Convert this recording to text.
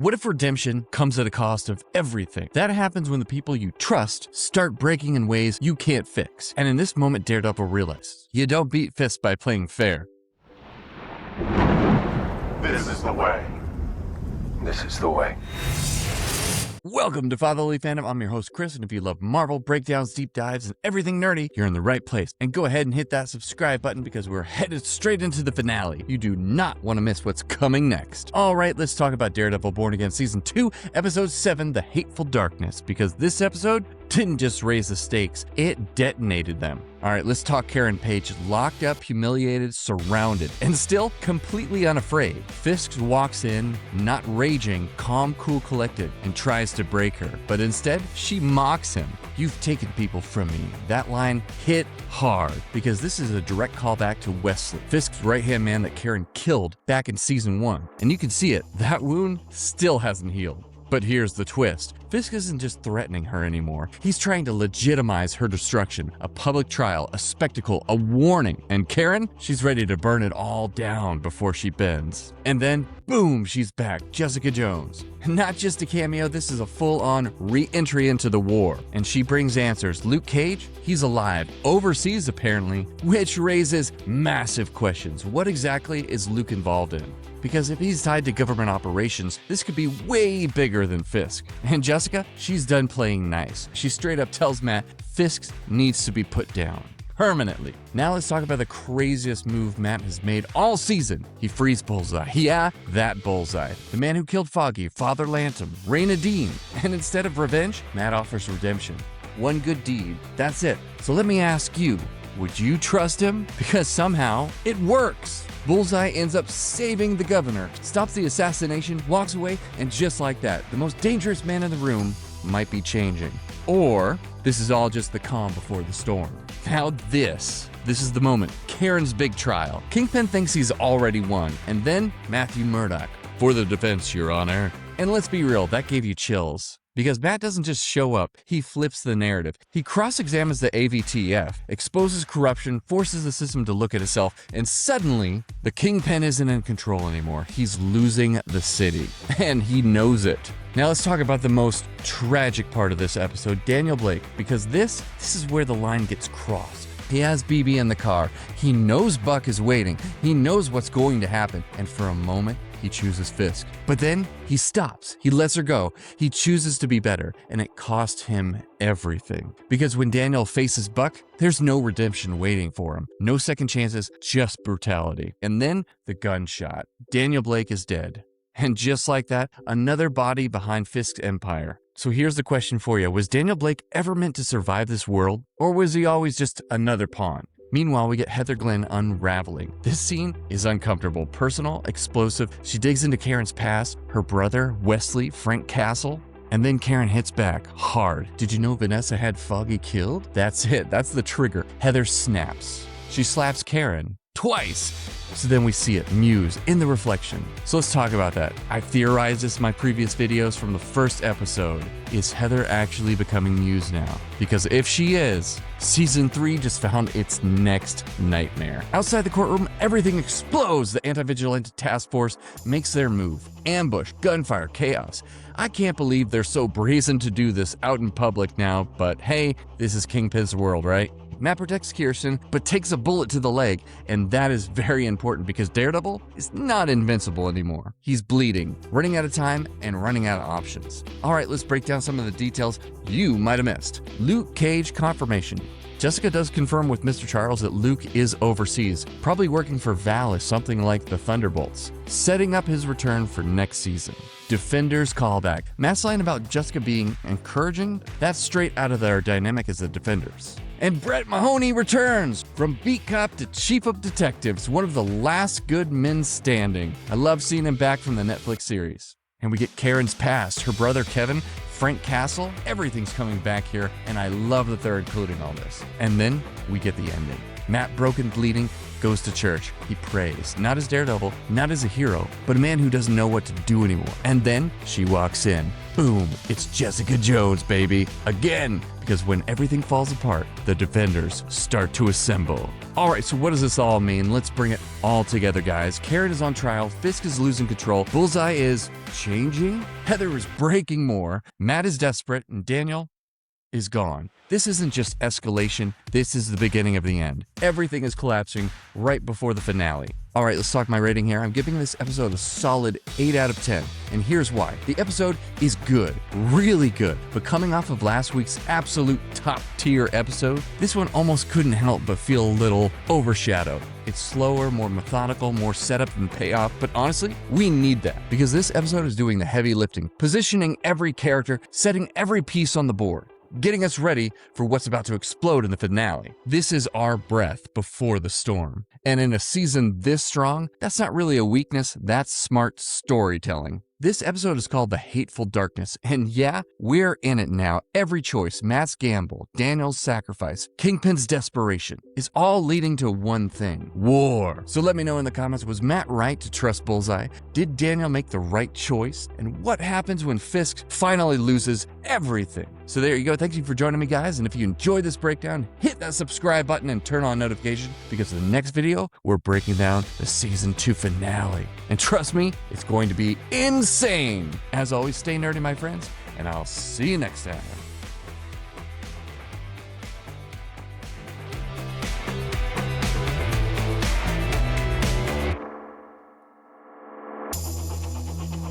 What if redemption comes at a cost of everything? That happens when the people you trust start breaking in ways you can't fix. And in this moment, Daredevil realizes you don't beat Fisk by playing fair. This is the way. This is the way. Welcome to Fatherly Fandom. I'm your host, Chris, and if you love Marvel, breakdowns, deep dives, and everything nerdy, you're in the right place. And go ahead and hit that subscribe button because we're headed straight into the finale. You do not want to miss what's coming next. All right, let's talk about Daredevil Born Again Season 2, Episode 7, The Hateful Darkness, because this episode didn't just raise the stakes, it detonated them. All right, let's talk Karen Page, locked up, humiliated, surrounded, and still completely unafraid. Fisk walks in, not raging, calm, cool, collected, and tries to break her. But instead, she mocks him. "You've taken people from me." That line hit hard because this is a direct callback to Wesley, Fisk's right-hand man that Karen killed back in Season 1. And you can see it, that wound still hasn't healed. But here's the twist. Fisk isn't just threatening her anymore. He's trying to legitimize her destruction. A public trial, a spectacle, a warning. And Karen, she's ready to burn it all down before she bends. And then, boom, she's back. Jessica Jones. Not just a cameo, this is a full-on re-entry into the war. And she brings answers. Luke Cage, he's alive. Overseas, apparently, which raises massive questions. What exactly is Luke involved in? Because if he's tied to government operations, this could be way bigger than Fisk. And Jessica, she's done playing nice. She straight up tells Matt Fisk needs to be put down. Permanently. Now let's talk about the craziest move Matt has made all season. He frees Bullseye. Yeah, that Bullseye. The man who killed Foggy, Father Lantom, Raina Dean. And instead of revenge, Matt offers redemption. One good deed. That's it. So let me ask you, would you trust him? Because somehow it works. Bullseye ends up saving the governor, stops the assassination, walks away, and just like that, the most dangerous man in the room might be changing. Or this is all just the calm before the storm. Now this is the moment. Karen's big trial. Kingpin thinks he's already won, and then Matt Murdock. "For the defense, Your Honor." And let's be real, that gave you chills. Because Matt doesn't just show up, he flips the narrative. He cross-examines the AVTF, exposes corruption, forces the system to look at itself, and suddenly, the Kingpin isn't in control anymore. He's losing the city, and he knows it. Now let's talk about the most tragic part of this episode, Daniel Blake, because this is where the line gets crossed. He has BB in the car. He knows Buck is waiting. He knows what's going to happen, and for a moment, he chooses Fisk. But then he stops. He lets her go. He chooses to be better, and it cost him everything. Because when Daniel faces Buck, there's no redemption waiting for him. No second chances, just brutality. And then the gunshot. Daniel Blake is dead. And just like that, another body behind Fisk's empire. So here's the question for you. Was Daniel Blake ever meant to survive this world? Or was he always just another pawn? Meanwhile, we get Heather Glenn unraveling. This scene is uncomfortable, personal, explosive. She digs into Karen's past, her brother, Wesley, Frank Castle. And then Karen hits back hard. Did you know Vanessa had Foggy killed? That's it. That's the trigger. Heather snaps. She slaps Karen twice. So then we see it, Muse, in the reflection. So let's talk about that. I theorized this in my previous videos from the first episode. Is Heather actually becoming Muse now? Because if she is, Season 3 just found its next nightmare. Outside the courtroom, everything explodes. The Anti-Vigilante task force makes their move. Ambush, gunfire, chaos. I can't believe they're so brazen to do this out in public now, but hey, this is Kingpin's world, right? Matt protects Kirsten, but takes a bullet to the leg, and that is very important because Daredevil is not invincible anymore. He's bleeding, running out of time, and running out of options. All right, let's break down some of the details you might have missed. Luke Cage confirmation. Jessica does confirm with Mr. Charles that Luke is overseas, probably working for Val as something like the Thunderbolts, setting up his return for next season. Defenders callback. Matt's line about Jessica being encouraging, that's straight out of their dynamic as the Defenders. And Brett Mahoney returns! From beat cop to chief of detectives, one of the last good men standing. I love seeing him back from the Netflix series. And we get Karen's past, her brother Kevin, Frank Castle, everything's coming back here, and I love that they're including all this. And then we get the ending. Matt, broken, bleeding, goes to church. He prays, not as Daredevil, not as a hero, but a man who doesn't know what to do anymore. And then she walks in. boom, it's Jessica Jones, baby. Again, because when everything falls apart, the Defenders start to assemble. All right, so what does this all mean? Let's bring it all together, guys. Karen is on trial, Fisk is losing control, Bullseye is changing, Heather is breaking more, Matt is desperate, and Daniel is gone. This isn't just escalation, this is the beginning of the end. Everything is collapsing right before the finale. All right, let's talk my rating here. I'm giving this episode a solid 8 out of 10, and here's why. The episode is good, really good, but coming off of last week's absolute top-tier episode, this one almost couldn't help but feel a little overshadowed. It's slower, more methodical, more setup and payoff, but honestly, we need that because this episode is doing the heavy lifting, positioning every character, setting every piece on the board, getting us ready for what's about to explode in the finale. This is our breath before the storm. And in a season this strong, that's not really a weakness, that's smart storytelling. This episode is called The Hateful Darkness, and yeah, we're in it now. Every choice, Matt's gamble, Daniel's sacrifice, Kingpin's desperation, is all leading to one thing: war. So let me know in the comments, was Matt right to trust Bullseye? Did Daniel make the right choice? And what happens when Fisk finally loses everything? So there you go. Thank you for joining me, guys. And if you enjoyed this breakdown, hit that subscribe button and turn on notifications, because in the next video, we're breaking down the season 2 finale. And trust me, it's going to be insane. As always, stay nerdy, my friends, and I'll see you next time.